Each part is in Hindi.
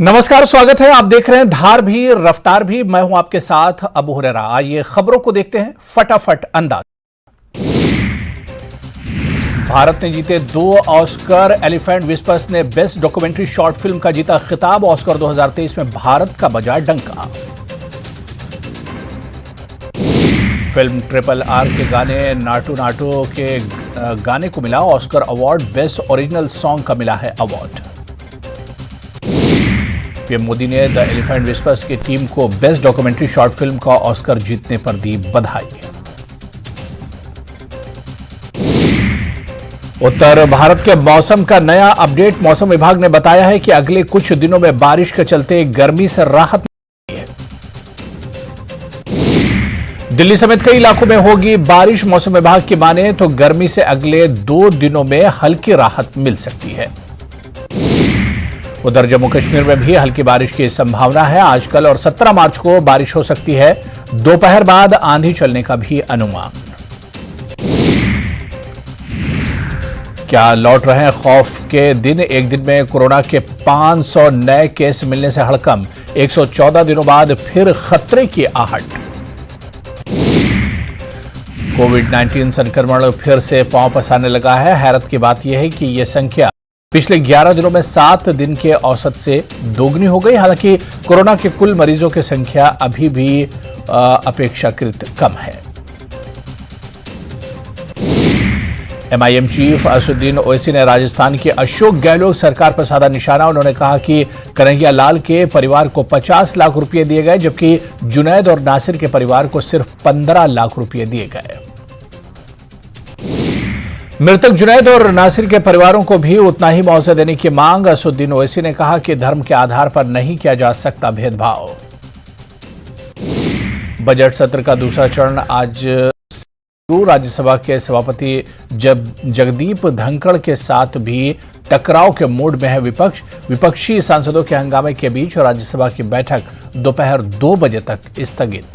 नमस्कार, स्वागत है। आप देख रहे हैं धार भी रफ्तार भी। मैं हूं आपके साथ अबू हुरैरा। आइए खबरों को देखते हैं फटाफट अंदाज। भारत ने जीते 2 ऑस्कर। एलिफेंट विस्पर्स ने बेस्ट डॉक्यूमेंट्री शॉर्ट फिल्म का जीता खिताब। ऑस्कर 2023 में भारत का बजा डंका। फिल्म RRR के गाने नाटू नाटू के गाने को मिला Oscar award. Best original song का मिला है अवार्ड। पीएम मोदी ने द एलिफेंट विस्पर्स की टीम को बेस्ट डॉक्यूमेंट्री शॉर्ट फिल्म का ऑस्कर जीतने पर दी बधाई। उत्तर भारत के मौसम का नया अपडेट। मौसम विभाग ने बताया है कि अगले कुछ दिनों में बारिश के चलते गर्मी से राहत मिली है। दिल्ली समेत कई इलाकों में होगी बारिश। मौसम विभाग की माने तो गर्मी से अगले 2 दिनों में हल्की राहत मिल सकती है। उधर जम्मू कश्मीर में भी हल्की बारिश की संभावना है। आज कल और 17 मार्च को बारिश हो सकती है। दोपहर बाद आंधी चलने का भी अनुमान। क्या लौट रहे हैं खौफ के दिन। एक दिन में कोरोना के 500 नए केस मिलने से हड़कंप। 114 दिनों बाद फिर खतरे की आहट। कोविड-19 संक्रमण फिर से पांव पसारने लगा है। हैरत की बात यह है कि यह संख्या पिछले 11 दिनों में 7 दिन के औसत से दोगुनी हो गई। हालांकि कोरोना के कुल मरीजों की संख्या अभी भी अपेक्षाकृत कम है। MIM चीफ असदुद्दीन ओवैसी ने राजस्थान के अशोक गहलोत सरकार पर साधा निशाना। उन्होंने कहा कि कन्हैया लाल के परिवार को 50 लाख रुपए दिए गए, जबकि जुनैद और नासिर के परिवार को सिर्फ 15 लाख रुपए दिए गए। मृतक जुनैद और नासिर के परिवारों को भी उतना ही मुआवजा देने की मांग। असदुद्दीन ओवैसी ने कहा कि धर्म के आधार पर नहीं किया जा सकता भेदभाव। बजट सत्र का दूसरा चरण आज राज्यसभा के सभापति जगदीप धनखड़ के साथ भी टकराव के मूड में है विपक्ष। विपक्षी सांसदों के हंगामे के बीच राज्यसभा की बैठक दोपहर 2 बजे तक स्थगित।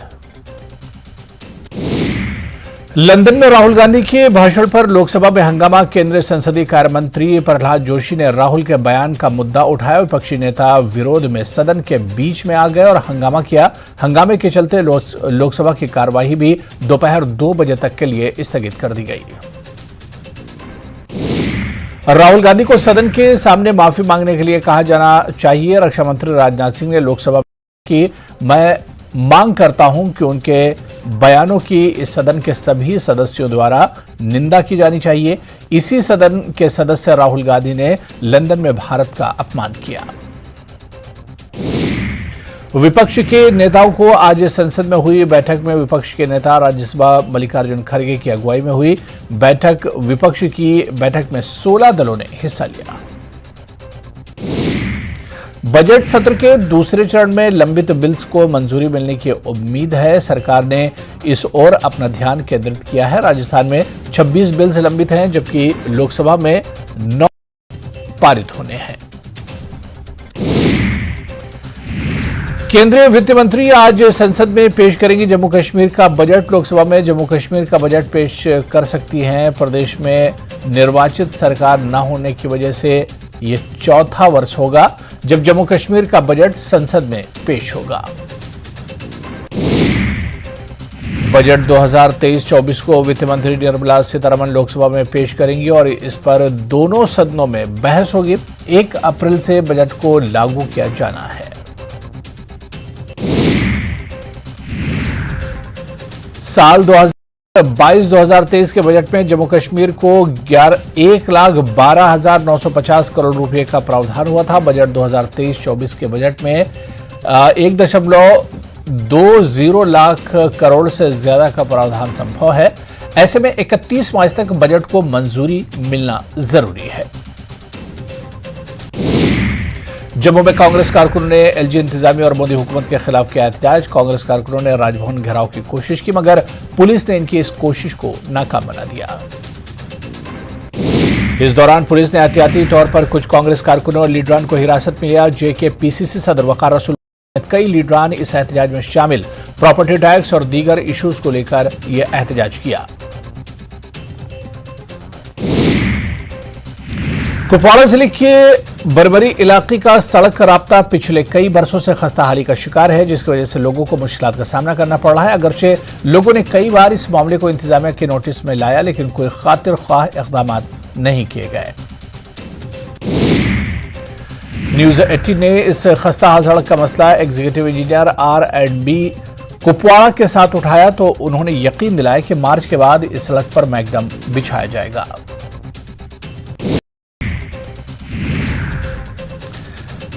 लंदन में राहुल गांधी के भाषण पर लोकसभा में हंगामा। केंद्रीय संसदीय कार्य मंत्री प्रहलाद जोशी ने राहुल के बयान का मुद्दा उठाया। विपक्षी नेता विरोध में सदन के बीच में आ गए और हंगामा किया। हंगामे के चलते लोकसभा की कार्यवाही भी दोपहर 2 बजे तक के लिए स्थगित कर दी गई। राहुल गांधी को सदन के सामने माफी मांगने के लिए कहा जाना चाहिए। रक्षा मंत्री राजनाथ सिंह ने लोकसभा की मैं मांग करता हूं कि उनके बयानों की इस सदन के सभी सदस्यों द्वारा निंदा की जानी चाहिए। इसी सदन के सदस्य राहुल गांधी ने लंदन में भारत का अपमान किया। विपक्ष के नेताओं को आज संसद में हुई बैठक में विपक्ष के नेता राज्यसभा मल्लिकार्जुन खड़गे की अगुवाई में हुई बैठक। विपक्ष की बैठक में 16 दलों ने हिस्सा लिया। बजट सत्र के दूसरे चरण में लंबित बिल्स को मंजूरी मिलने की उम्मीद है। सरकार ने इस ओर अपना ध्यान केंद्रित किया है। राजस्थान में 26 बिल्स लंबित हैं, जबकि लोकसभा में 9 पारित होने हैं। केंद्रीय वित्त मंत्री आज संसद में पेश करेंगी जम्मू कश्मीर का बजट। लोकसभा में जम्मू कश्मीर का बजट पेश कर सकती हैं। प्रदेश में निर्वाचित सरकार न होने की वजह से यह चौथा वर्ष होगा जब जम्मू कश्मीर का बजट संसद में पेश होगा। बजट 2023-24 को वित्त मंत्री निर्मला सीतारमण लोकसभा में पेश करेंगी और इस पर दोनों सदनों में बहस होगी। 1 अप्रैल से बजट को लागू किया जाना है। साल 2022-2023 के बजट में जम्मू कश्मीर को 1,12,950 करोड़ रुपए का प्रावधान हुआ था। बजट 2023-24 के बजट में 1.20 लाख करोड़ से ज्यादा का प्रावधान संभव है। ऐसे में 31 मार्च तक बजट को मंजूरी मिलना जरूरी है। जम्मू में कांग्रेस कारकुनों ने एलजी इंतजामिया और मोदी हुकूमत के खिलाफ किया एहतजाज। कांग्रेस कारकुनों ने राजभवन घेराव की कोशिश की, मगर पुलिस ने इनकी इस कोशिश को नाकाम बना दिया। इस दौरान पुलिस ने एहतियाती तौर पर कुछ कांग्रेस कारकुनों और लीडरान को हिरासत में लिया। जेके पीसीसी सदर वकार रसूल समेत कई लीडरान इस एहतजाज में शामिल। प्रॉपर्टी टैक्स और दीगर इश्यूज को लेकर यह एहतजाज किया। कुपवाड़ा जिले के बरबरी इलाके का सड़क राब्ता पिछले कई बरसों से खस्ताहाली का शिकार है, जिसकी वजह से लोगों को मुश्किलात का सामना करना पड़ रहा है। अगरचे लोगों ने कई बार इस मामले को इंतजामिया के नोटिस में लाया, लेकिन कोई खातिर ख्वाह इक़दाम नहीं किए गए। न्यूज 18 ने इस खस्ताहाल सड़क का मसला एग्जीक्यूटिव इंजीनियर R&B कुपवाड़ा के साथ उठाया तो उन्होंने यकीन दिलाया कि मार्च के बाद इस सड़क पर मैकडम बिछाया जाएगा।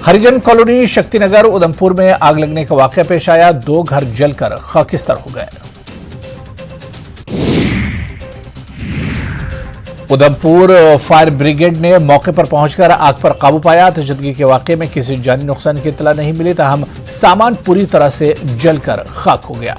हरिजन कॉलोनी शक्तिनगर उधमपुर में आग लगने का वाकया पेश आया। 2 घर जलकर खाकिस्तान हो गए। उधमपुर फायर ब्रिगेड ने मौके पर पहुंचकर आग पर काबू पाया। तशद्दुद के वाकये में किसी जानी नुकसान की इत्तला नहीं मिली, ताहम सामान पूरी तरह से जलकर खाक हो गया।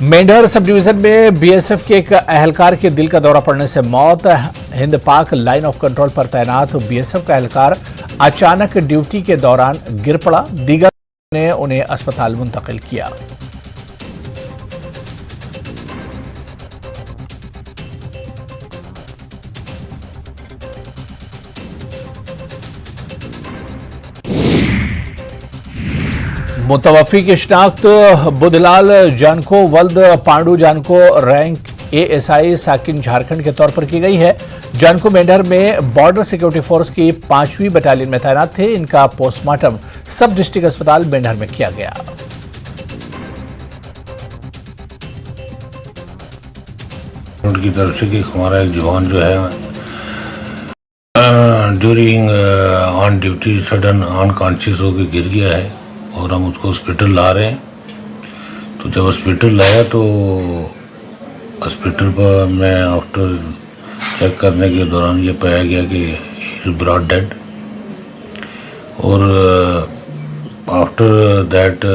मेंढर सब डिवीजन में बीएसएफ के एक एहलकार के दिल का दौरा पड़ने से मौत। हिंद पाक लाइन ऑफ कंट्रोल पर तैनात बीएसएफ का एहलकार अचानक ड्यूटी के दौरान गिर पड़ा। दीगर ने उन्हें अस्पताल मुंतकिल किया। मुतवफ़ी की शिनाख्त बुधलाल जानको वल्द पांडू जानको रैंक ASI साकिन झारखंड के तौर पर की गई है। जानको मेंढर में बॉर्डर सिक्योरिटी फोर्स की 5वीं बटालियन में तैनात थे। इनका पोस्टमार्टम सब डिस्ट्रिक्ट अस्पताल मेंढर में किया गया। उनकी तरफ से कि हमारा एक जवान जो है during on duty sudden unconscious होकर गिर गया है और हम उसको हॉस्पिटल ला रहे हैं। तो जब हॉस्पिटल लाया तो हॉस्पिटल पर मैं आफ्टर चेक करने के दौरान ये पाया गया कि ही इज़ ब्रॉट डेड और after that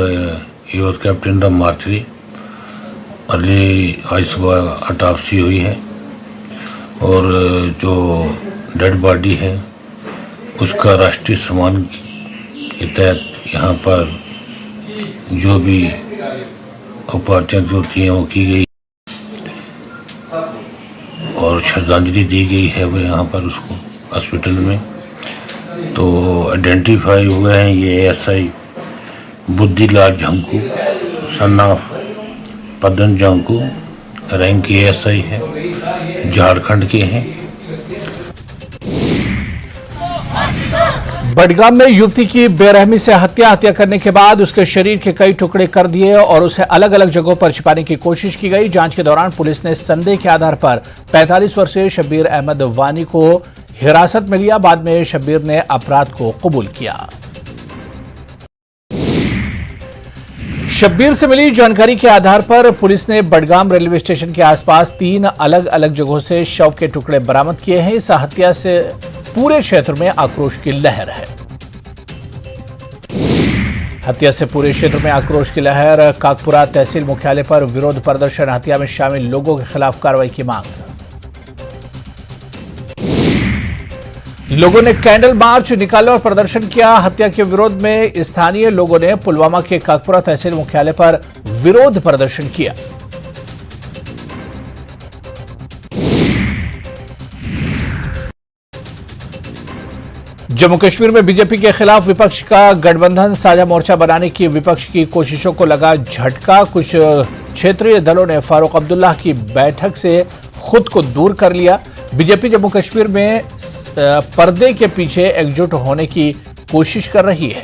he was kept in the mortuary. Early आज सुबह ऑटोप्सी हुई है और जो डेड बॉडी है उसका राष्ट्रीय सम्मान के तहत यहाँ पर जो भी औपचारिक होती हैं वो की गई और श्रद्धांजलि दी गई है वो यहाँ पर उसको हॉस्पिटल में। तो आइडेंटिफाई हुए हैं ये ASI Buddhilal Jhanku son of Padan Jhanku rank ASI है, झारखंड के हैं। बडगाम में युवती की बेरहमी से हत्या करने के बाद उसके शरीर के कई टुकड़े कर दिए और उसे अलग अलग जगहों पर छिपाने की कोशिश की गई। जांच के दौरान पुलिस ने संदेह के आधार पर 45 वर्षीय शब्बीर अहमद वानी को हिरासत में लिया। बाद में शब्बीर ने अपराध को कबूल किया। शब्बीर से मिली जानकारी के आधार पर पुलिस ने बडगाम रेलवे स्टेशन के आसपास 3 अलग अलग जगहों से शव के टुकड़े बरामद किए हैं। इस हत्या से पूरे क्षेत्र में आक्रोश की लहर है। हत्या से पूरे क्षेत्र में आक्रोश की लहर। काकपुरा तहसील मुख्यालय पर विरोध प्रदर्शन। हत्या में शामिल लोगों के खिलाफ कार्रवाई की मांग। लोगों ने कैंडल मार्च निकाला और प्रदर्शन किया। हत्या के विरोध में स्थानीय लोगों ने पुलवामा के काकपुरा तहसील मुख्यालय पर विरोध प्रदर्शन किया। जम्मू कश्मीर में बीजेपी के खिलाफ विपक्ष का गठबंधन साझा मोर्चा बनाने की विपक्ष की कोशिशों को लगा झटका। कुछ क्षेत्रीय दलों ने फारूक अब्दुल्ला की बैठक से खुद को दूर कर लिया। बीजेपी जम्मू कश्मीर में पर्दे के पीछे एकजुट होने की कोशिश कर रही है।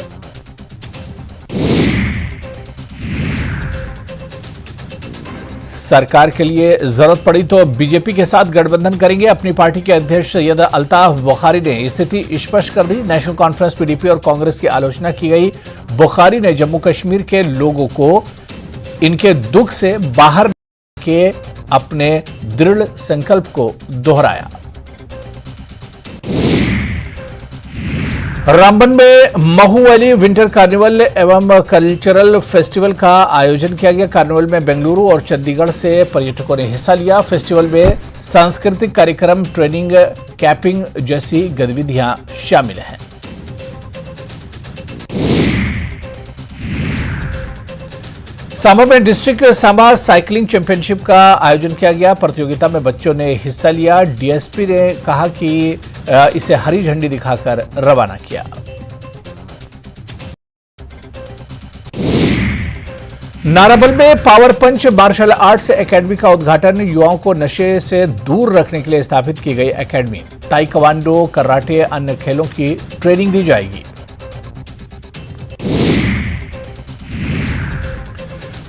सरकार के लिए जरूरत पड़ी तो बीजेपी के साथ गठबंधन करेंगे। अपनी पार्टी के अध्यक्ष सैयद अल्ताफ बुखारी ने स्थिति स्पष्ट कर दी। नेशनल कॉन्फ्रेंस PDP और कांग्रेस की आलोचना की गई। बुखारी ने जम्मू कश्मीर के लोगों को इनके दुख से बाहर के अपने दृढ़ संकल्प को दोहराया। रामबन में महू वैली विंटर कार्निवल एवं कल्चरल फेस्टिवल का आयोजन किया गया। कार्निवल में बेंगलुरु और चंडीगढ़ से पर्यटकों ने हिस्सा लिया। फेस्टिवल में सांस्कृतिक कार्यक्रम, ट्रेनिंग, कैंपिंग जैसी गतिविधियां शामिल हैं। सांबा में डिस्ट्रिक्ट सांबा साइकिलिंग चैंपियनशिप का आयोजन किया गया। प्रतियोगिता में बच्चों ने हिस्सा लिया। डीएसपी ने कहा कि इसे हरी झंडी दिखाकर रवाना किया। नाराबल में पावर पंच मार्शल आर्ट्स एकेडमी का उद्घाटन। युवाओं को नशे से दूर रखने के लिए स्थापित की गई एकेडमी। ताइक्वांडो, कराटे, अन्य खेलों की ट्रेनिंग दी जाएगी।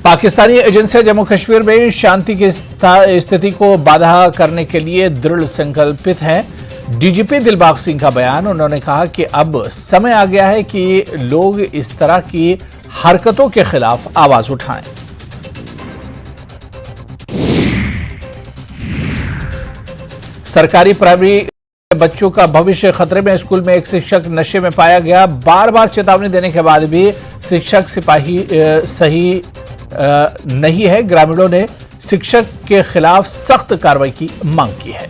पाकिस्तानी एजेंसियां जम्मू कश्मीर में शांति की स्थिति को बाधा करने के लिए दृढ़ संकल्पित हैं। डीजीपी दिलबाग सिंह का बयान। उन्होंने कहा कि अब समय आ गया है कि लोग इस तरह की हरकतों के खिलाफ आवाज उठाएं। सरकारी प्राइमरी बच्चों का भविष्य खतरे में। स्कूल में एक शिक्षक नशे में पाया गया। बार बार चेतावनी देने के बाद भी शिक्षक सिपाही सही नहीं है। ग्रामीणों ने शिक्षक के खिलाफ सख्त कार्रवाई की मांग की है।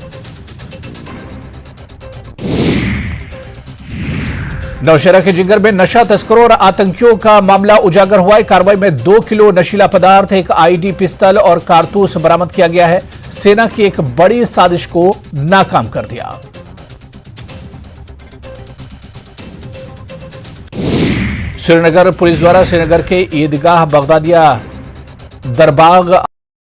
नौशहरा के जिंगर में नशा तस्करों और आतंकियों का मामला उजागर हुआ है। कार्रवाई में 2 किलो नशीला पदार्थ, एक आईडी पिस्तल और कारतूस बरामद किया गया है। सेना की एक बड़ी साजिश को नाकाम कर दिया। श्रीनगर पुलिस द्वारा श्रीनगर के ईदगाह बगदादिया दरबाग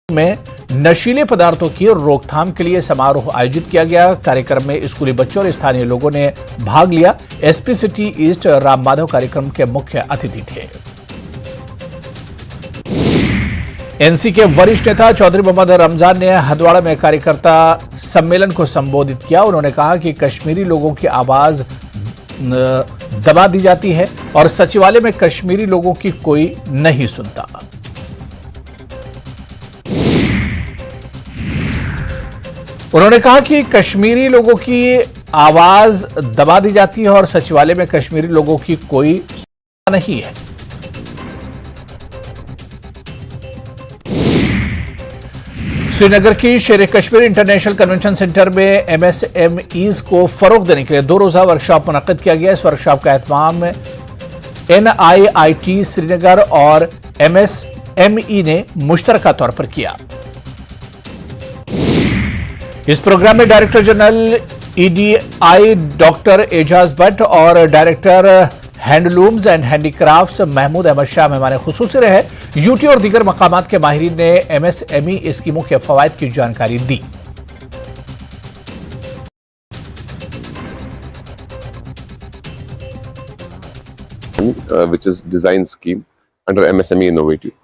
में नशीले पदार्थों की रोकथाम के लिए समारोह आयोजित किया गया। कार्यक्रम में स्कूली बच्चों और स्थानीय लोगों ने भाग लिया। SP city east Ram Madhav कार्यक्रम के मुख्य अतिथि थे। एनसी के वरिष्ठ नेता चौधरी मोहम्मद रमजान ने हदवाड़ा में कार्यकर्ता सम्मेलन को संबोधित किया। उन्होंने कहा कि कश्मीरी लोगों की आवाज दबा दी जाती है और सचिवालय में कश्मीरी लोगों की कोई नहीं सुनता। उन्होंने कहा कि कश्मीरी लोगों की आवाज दबा दी जाती है और सचिवालय में कश्मीरी लोगों की कोई सुनता नहीं है। श्रीनगर की शेर कश्मीर इंटरनेशनल कन्वेंशन सेंटर में एमएसएमईज को फरोग देने के लिए 2 रोजा वर्कशॉप मुनक्किद किया गया। इस वर्कशॉप का एहतमाम NIIT श्रीनगर और MSME ने मुश्तरका तौर पर किया। इस प्रोग्राम में director general EDI doctor Ejaz Bhatt और director handlooms and handicrafts Mahmood Ahmad Shah मेहमान खुसूसी रहे। यूटी और दीगर मकामात के माहिरीन ने MSME स्कीमों के फवायद की जानकारी दी। which is design scheme under MSME Innovative,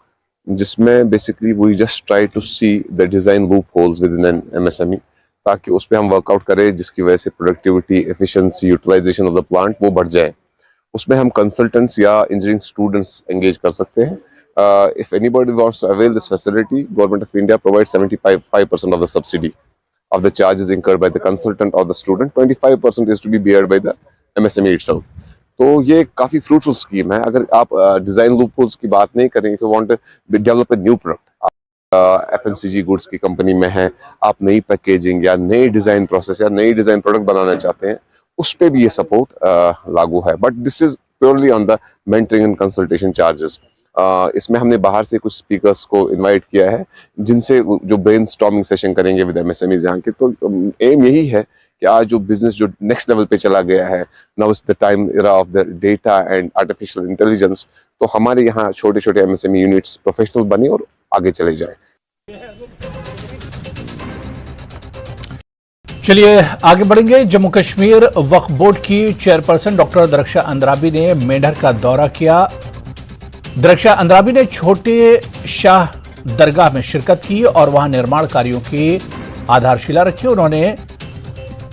जिसमें basically we just try to see the design loopholes within an MSME ताकि उस पर हम वर्कआउट करें, जिसकी वजह से productivity, efficiency, utilization of the plant वो बढ़ जाए। उसमें हम कंसल्टेंट्स या इंजीनियरिंग स्टूडेंट्स एंगेज कर सकते हैं। If anybody wants to avail this facility, Government of India provides 75% of the subsidy of the charges incurred by the consultant or the student. 25% is to be bared by the MSME itself. तो ये काफी फ्रूटफुल स्कीम है। अगर आप डिजाइन लूपहोल्स की बात नहीं करें, if you want to develop a new product, FMCG goods की कंपनी में है, आप नई पैकेजिंग या नई डिजाइन प्रोसेस या नई डिजाइन प्रोडक्ट बनाना चाहते हैं, उस पे भी ये सपोर्ट लागू है। But this is purely on the mentoring and consultation charges. इसमें हमने बाहर से कुछ स्पीकर्स को इनवाइट किया है, जिनसे जो ब्रेनस्टॉर्मिंग सेशन करेंगे विद MSMEs यहाँ के। तो एम यही है कि आज जो बिजनेस जो नेक्स्ट लेवल पे चला गया है, now is the time era of the data and artificial intelligence, तो हमारे यहाँ छोटे छोटे MSME यूनिट्स प्रोफेशनल बने और आगे चले जाए। चलिए आगे बढ़ेंगे। जम्मू कश्मीर वक्फ बोर्ड की चेयरपर्सन डॉक्टर दरक्षा अंद्राबी ने मेंढर का दौरा किया। दरक्षा अंद्राबी ने छोटे शाह दरगाह में शिरकत की और वहां निर्माण कार्यों की आधारशिला रखी। उन्होंने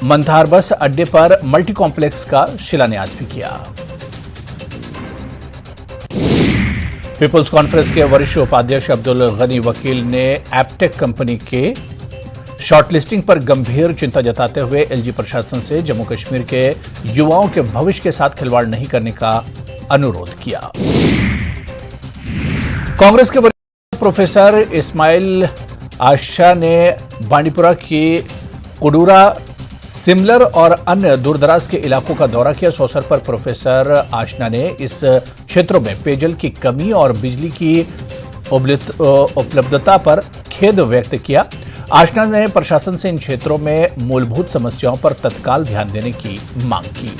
मंथार बस अड्डे पर मल्टी कॉम्प्लेक्स का शिलान्यास भी किया। पीपुल्स कॉन्फ्रेंस के वरिष्ठ उपाध्यक्ष अब्दुल गनी वकील ने एप्टेक कंपनी के शॉर्टलिस्टिंग पर गंभीर चिंता जताते हुए एलजी प्रशासन से जम्मू कश्मीर के युवाओं के भविष्य के साथ खिलवाड़ नहीं करने का अनुरोध किया। कांग्रेस के वरिष्ठ प्रोफेसर इस्माइल आशा ने बांडीपुरा की कुडूरा, सिमलर और अन्य दूरदराज के इलाकों का दौरा किया। इस अवसर पर प्रोफेसर आशना ने इस क्षेत्रों में पेयजल की कमी और बिजली की उपलब्धता पर खेद व्यक्त किया। आशना ने प्रशासन से इन क्षेत्रों में मूलभूत समस्याओं पर तत्काल ध्यान देने की मांग की।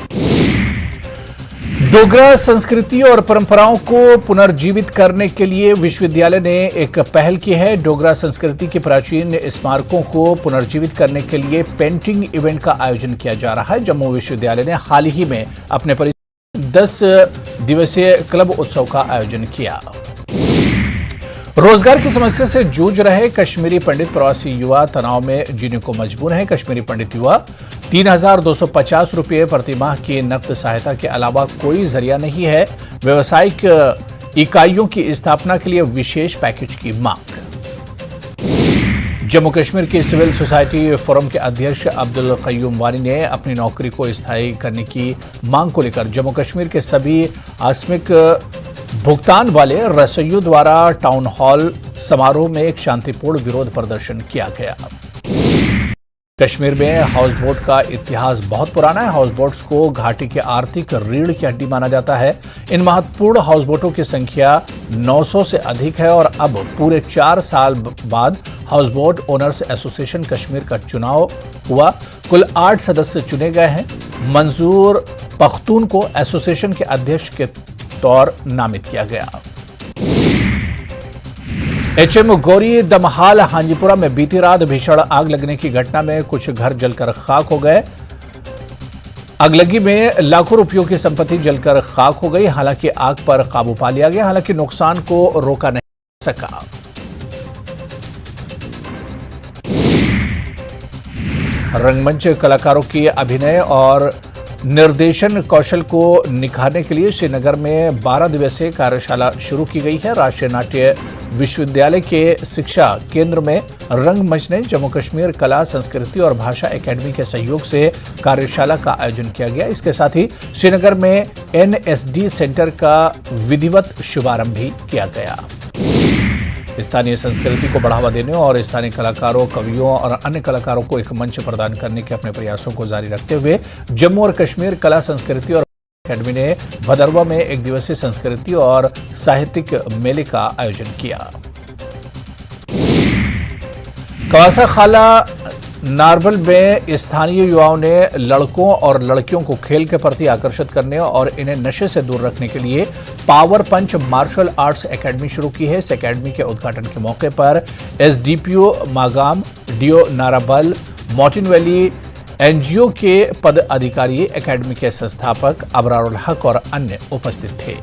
डोगरा संस्कृति और परंपराओं को पुनर्जीवित करने के लिए विश्वविद्यालय ने एक पहल की है। डोगरा संस्कृति के प्राचीन स्मारकों को पुनर्जीवित करने के लिए पेंटिंग इवेंट का आयोजन किया जा रहा है। जम्मू विश्वविद्यालय ने हाल ही में अपने परिसर में 10 दिवसीय क्लब उत्सव का आयोजन किया। रोजगार की समस्या से जूझ रहे कश्मीरी पंडित प्रवासी युवा तनाव में जीने को मजबूर हैं। कश्मीरी पंडित युवा 3,250 रुपये प्रतिमाह की नकद सहायता के अलावा कोई जरिया नहीं है। व्यवसायिक इकाइयों की स्थापना के लिए विशेष पैकेज की मांग। जम्मू कश्मीर की सिविल सोसाइटी फोरम के अध्यक्ष अब्दुल कय्यूम वानी ने अपनी नौकरी को स्थायी करने की मांग को लेकर जम्मू कश्मीर के सभी आकस्मिक भुगतान वाले रसोइयों द्वारा टाउन हॉल समारोह में एक शांतिपूर्ण विरोध प्रदर्शन किया गया। कश्मीर में हाउस बोट का इतिहास बहुत पुराना है। हाउस बोट्स को घाटी के आर्थिक रीढ़ की हड्डी माना जाता है। इन महत्वपूर्ण हाउस बोटों की संख्या 900 से अधिक है और अब पूरे 4 साल बाद house boat owners association Kashmir का चुनाव हुआ। कुल 8 सदस्य चुने गए हैं। मंजूर पख्तून को एसोसिएशन के अध्यक्ष के तौर नामित किया गया। एचएम गौरी दमहाल हांजीपुरा में बीती रात भीषण आग लगने की घटना में कुछ घर जलकर खाक हो गए। अगलगी में लाखों रुपयों की संपत्ति जलकर खाक हो गई। हालांकि आग पर काबू पा लिया गया। हालांकि नुकसान को रोका नहीं सका। रंगमंच कलाकारों की अभिनय और निर्देशन कौशल को निखारने के लिए श्रीनगर में 12 दिवसीय कार्यशाला शुरू की गई है। राष्ट्रीय नाट्य विश्वविद्यालय के शिक्षा केंद्र में रंगमंच ने जम्मू कश्मीर कला संस्कृति और भाषा एकेडमी के सहयोग से कार्यशाला का आयोजन किया गया। इसके साथ ही श्रीनगर में एनएसडी सेंटर का विधिवत शुभारंभ भी किया गया। स्थानीय संस्कृति को बढ़ावा देने और स्थानीय कलाकारों, कवियों और अन्य कलाकारों को एक मंच प्रदान करने के अपने प्रयासों को जारी रखते हुए जम्मू और कश्मीर कला संस्कृति और एकेडमी ने भदरवा में एक दिवसीय संस्कृति और साहित्यिक मेले का आयोजन किया। कवासा खाला नारबल में स्थानीय युवाओं ने लड़कों और लड़कियों को खेल के प्रति आकर्षित करने और इन्हें नशे से दूर रखने के लिए पावर पंच मार्शल आर्ट्स एकेडमी शुरू की है। इस एकेडमी के उद्घाटन के मौके पर SDPO Magam, DO Narbal, Martin Valley NGO के पद अधिकारी, एकेडमी के संस्थापक अबरारुल हक और अन्य उपस्थित थे।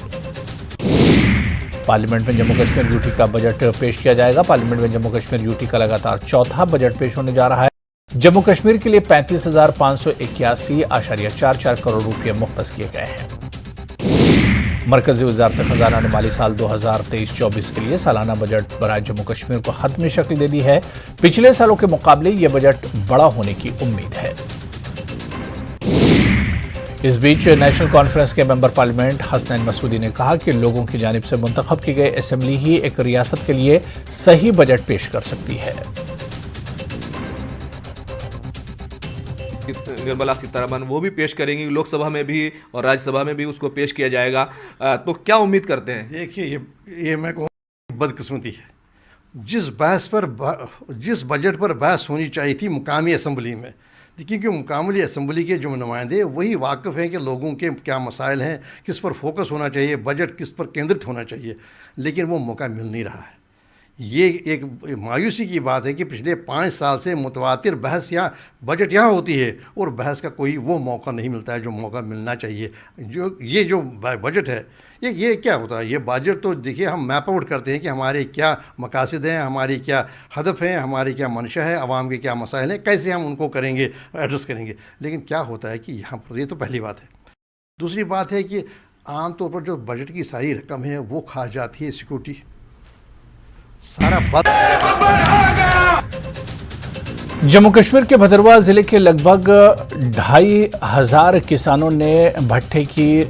पार्लियामेंट में जम्मू कश्मीर यूटी का बजट पेश किया जाएगा। पार्लियामेंट में जम्मू कश्मीर यूटी का लगातार चौथा बजट पेश होने जा रहा है। जम्मू कश्मीर के लिए 35,581.44 करोड़ रुपए मुख्तस किए गए हैं। मरकजी वजारत खजाना ने माली साल 2023-24 के लिए सालाना बजट बनाए जम्मू कश्मीर को हतमी शक्ल दे दी है। पिछले सालों के मुकाबले यह बजट बड़ा होने की उम्मीद है। इस बीच नेशनल कॉन्फ्रेंस के मेंबर पार्लियामेंट हसनैन मसूदी ने कहा कि लोगों की जानिब से मुंतखब की गई असेंबली ही एक रियासत के लिए सही बजट पेश कर सकती है। निर्मला सीतारमण वो भी पेश करेंगी लोकसभा में भी और राज्यसभा में भी उसको पेश किया जाएगा। तो क्या उम्मीद करते हैं? देखिए ये मैं कहूँ बदकिस्मती है। जिस बजट पर बहस होनी चाहिए थी मुकामी असम्बली में, क्योंकि मुकामी असम्बली के जो नुमाइंदे वही वाकिफ़ हैं कि लोगों के क्या मसाइल हैं, किस पर फोकस होना चाहिए, बजट किस पर केंद्रित होना चाहिए, लेकिन वो मौका मिल नहीं रहा है। ये एक मायूसी की बात है कि पिछले 5 साल से मुतवातिर बहस या बजट यहाँ होती है और बहस का कोई वो मौका नहीं मिलता है जो मौका मिलना चाहिए। जो बजट है ये क्या होता है? ये बजट तो देखिए हम मैप आउट करते हैं कि हमारे क्या मकासद हैं, हमारी क्या हदफ हैं, हमारी क्या मंशा है, आवाम के क्या मसाइल हैं, कैसे हम उनको करेंगे, एड्रेस करेंगे। लेकिन क्या होता है कि यहाँ पर ये तो पहली बात है। दूसरी बात है कि आमतौर पर जो बजट की सारी रकम है वो खा जाती है सिक्योरिटी, सारा जम्मू कश्मीर के भदरवा जिले के लगभग 2,500 किसानों ने भट्टे की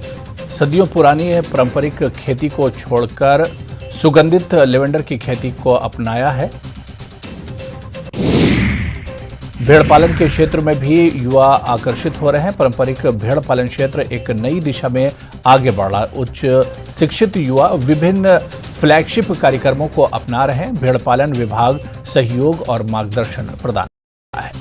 सदियों पुरानी पारंपरिक खेती को छोड़कर सुगंधित लेवेंडर की खेती को अपनाया है। भेड़ पालन के क्षेत्र में भी युवा आकर्षित हो रहे हैं। पारंपरिक भेड़ पालन क्षेत्र एक नई दिशा में आगे बढ़ रहा है। उच्च शिक्षित युवा विभिन्न फ्लैगशिप कार्यक्रमों को अपना रहे हैं। भेड़ पालन विभाग सहयोग और मार्गदर्शन प्रदान कर रहा है।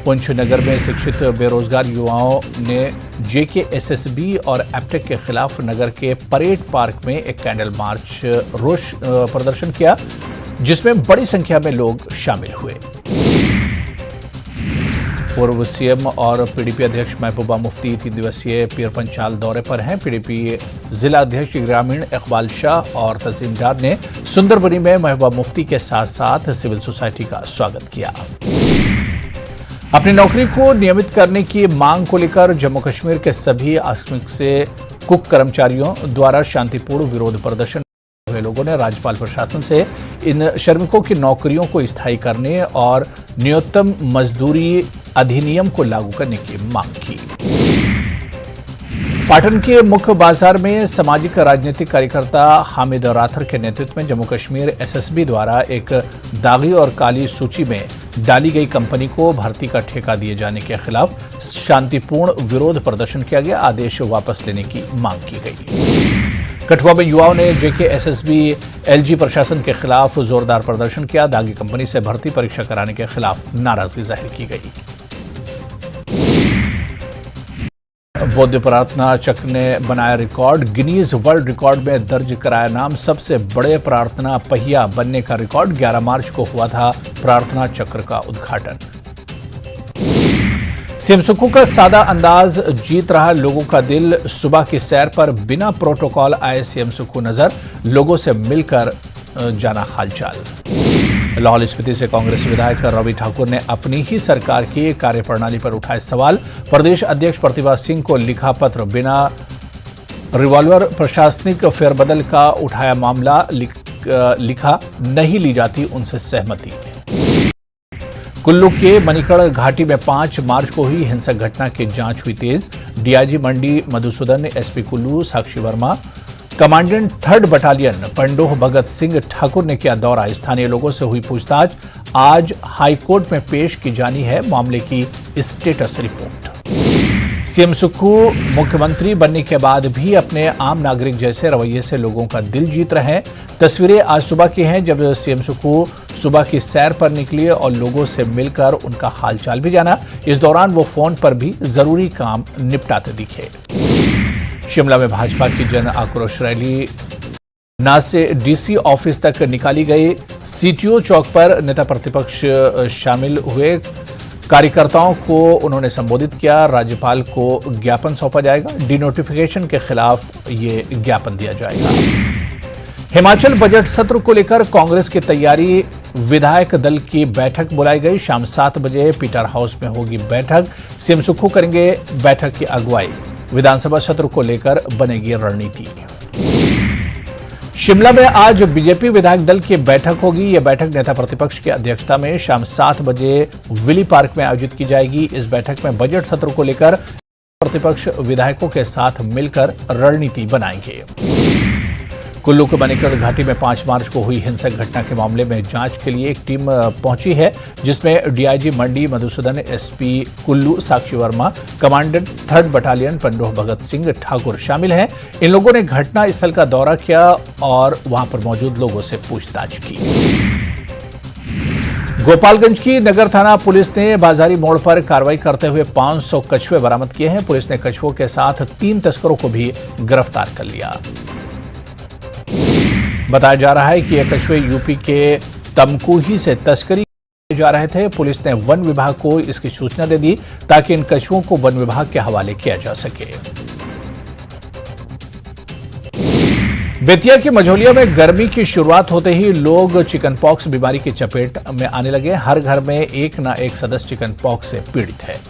पुंछ नगर में शिक्षित बेरोजगार युवाओं ने JKSSB और एप्टेक के खिलाफ नगर के परेड पार्क में एक कैंडल मार्च रोष प्रदर्शन किया, जिसमें बड़ी संख्या में लोग शामिल हुए। पूर्व सीएम और PDP अध्यक्ष महबूबा मुफ्ती 3 दिवसीय पीर पंचाल दौरे पर हैं। PDP जिला अध्यक्ष ग्रामीण इकबाल शाह और तहसीलदार ने सुंदरबनी में महबूबा मुफ्ती के साथ साथ सिविल सोसाइटी का स्वागत किया। अपनी नौकरी को नियमित करने की मांग को लेकर जम्मू कश्मीर के सभी आकस्मिक से कुक कर्मचारियों द्वारा शांतिपूर्ण विरोध प्रदर्शन हुए लोगों ने राज्यपाल प्रशासन से इन श्रमिकों की नौकरियों को स्थायी करने और न्यूनतम मजदूरी अधिनियम को लागू करने की मांग की। पाटन के मुख्य बाजार में सामाजिक राजनीतिक कार्यकर्ता हामिद राथर के नेतृत्व में जम्मू कश्मीर SSB द्वारा एक दागी और काली सूची में डाली गई कंपनी को भर्ती का ठेका दिए जाने के खिलाफ शांतिपूर्ण विरोध प्रदर्शन किया गया। आदेश वापस लेने की मांग की गई। कठुआ में युवाओं ने JKSSB LG प्रशासन के खिलाफ जोरदार प्रदर्शन किया। दागी कंपनी से भर्ती परीक्षा कराने के खिलाफ नाराजगी जाहिर की गई। बौद्ध प्रार्थना चक्र ने बनाया रिकॉर्ड, गिनीज वर्ल्ड रिकॉर्ड में दर्ज कराया नाम। सबसे बड़े प्रार्थना पहिया बनने का रिकॉर्ड। 11 मार्च को हुआ था प्रार्थना चक्र का उद्घाटन। सीएम सुक्खू का सादा अंदाज जीत रहा लोगों का दिल। सुबह की सैर पर बिना प्रोटोकॉल आए सीएम सुक्खू नजर, लोगों से मिलकर जाना हालचाल। लाहौल स्पीति से कांग्रेस विधायक रवि ठाकुर ने अपनी ही सरकार की कार्यप्रणाली पर उठाए सवाल। प्रदेश अध्यक्ष प्रतिभा सिंह को लिखा पत्र, बिना रिवॉल्वर प्रशासनिक फेरबदल का उठाया मामला, लिखा नहीं ली जाती उनसे सहमति। कुल्लू के मणिकर्ण घाटी में 5 मार्च को हुई हिंसक घटना की जांच हुई तेज। DIG Mandi Madhusudan, SP Kullu Sakshi Verma, commandant 3rd battalion Pandoh Bhagat Singh Thakur ने किया दौरा। स्थानीय लोगों से हुई पूछताछ। आज हाईकोर्ट में पेश की जानी है मामले की स्टेटस रिपोर्ट। सीएम सुक्खू मुख्यमंत्री बनने के बाद भी अपने आम नागरिक जैसे रवैये से लोगों का दिल जीत रहे हैं। तस्वीरें आज सुबह की हैं, जब सीएम सुक्खू सुबह की सैर पर निकले और लोगों से मिलकर उनका हालचाल भी जाना। इस दौरान वो फोन पर भी जरूरी काम निपटाते दिखे। शिमला में भाजपा की जन आक्रोश रैली ना से DC ऑफिस तक निकाली गई। CTO चौक पर नेता प्रतिपक्ष शामिल हुए। कार्यकर्ताओं को उन्होंने संबोधित किया। राज्यपाल को ज्ञापन सौंपा जाएगा। डिनोटिफिकेशन के खिलाफ ये ज्ञापन दिया जाएगा। हिमाचल बजट सत्र को लेकर कांग्रेस की तैयारी। विधायक दल की बैठक बुलाई गई। शाम 7 बजे पीटर हाउस में होगी बैठक। सीएम सुक्खू करेंगे बैठक की अगुवाई। विधानसभा सत्र को लेकर बनेगी रणनीति। शिमला में आज बीजेपी विधायक दल की बैठक होगी। यह बैठक नेता प्रतिपक्ष की अध्यक्षता में शाम 7 बजे विली पार्क में आयोजित की जाएगी। इस बैठक में बजट सत्र को लेकर प्रतिपक्ष विधायकों के साथ मिलकर रणनीति बनाएंगे। कुल्लू के मणिकर्ण घाटी में 5 मार्च को हुई हिंसक घटना के मामले में जांच के लिए एक टीम पहुंची है, जिसमें DIG Mandi Madhusudan, SP Kullu Sakshi Verma, commandant 3rd battalion Pandoh Bhagat Singh Thakur शामिल हैं। इन लोगों ने घटना स्थल का दौरा किया और वहां पर मौजूद लोगों से पूछताछ की। गोपालगंज की नगर थाना पुलिस ने बाजारी मोड़ पर कार्रवाई करते हुए 500 कछुए बरामद किए हैं। पुलिस ने कछुओं के साथ 3 तस्करों को भी गिरफ्तार कर लिया। बताया जा रहा है कि ये कछुए यूपी के तमकुही से तस्करी जा रहे थे। पुलिस ने वन विभाग को इसकी सूचना दे दी ताकि इन कछुओं को वन विभाग के हवाले किया जा सके। बेतिया के मझौलिया में गर्मी की शुरुआत होते ही लोग चिकन पॉक्स बीमारी की चपेट में आने लगे। हर घर में एक ना एक सदस्य चिकन पॉक्स से पीड़ित है।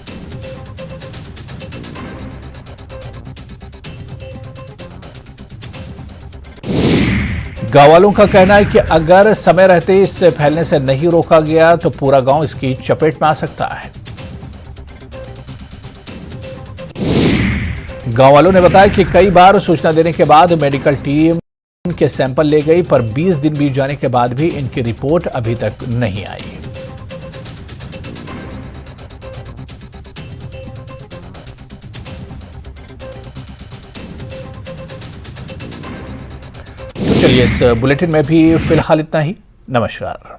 गांव वालों का कहना है कि अगर समय रहते इससे फैलने से नहीं रोका गया तो पूरा गांव इसकी चपेट में आ सकता है। गांव वालों ने बताया कि कई बार सूचना देने के बाद मेडिकल टीम के सैंपल ले गई, पर 20 दिन बीत जाने के बाद भी इनकी रिपोर्ट अभी तक नहीं आई। इस बुलेटिन में भी फिलहाल इतना ही। नमस्कार।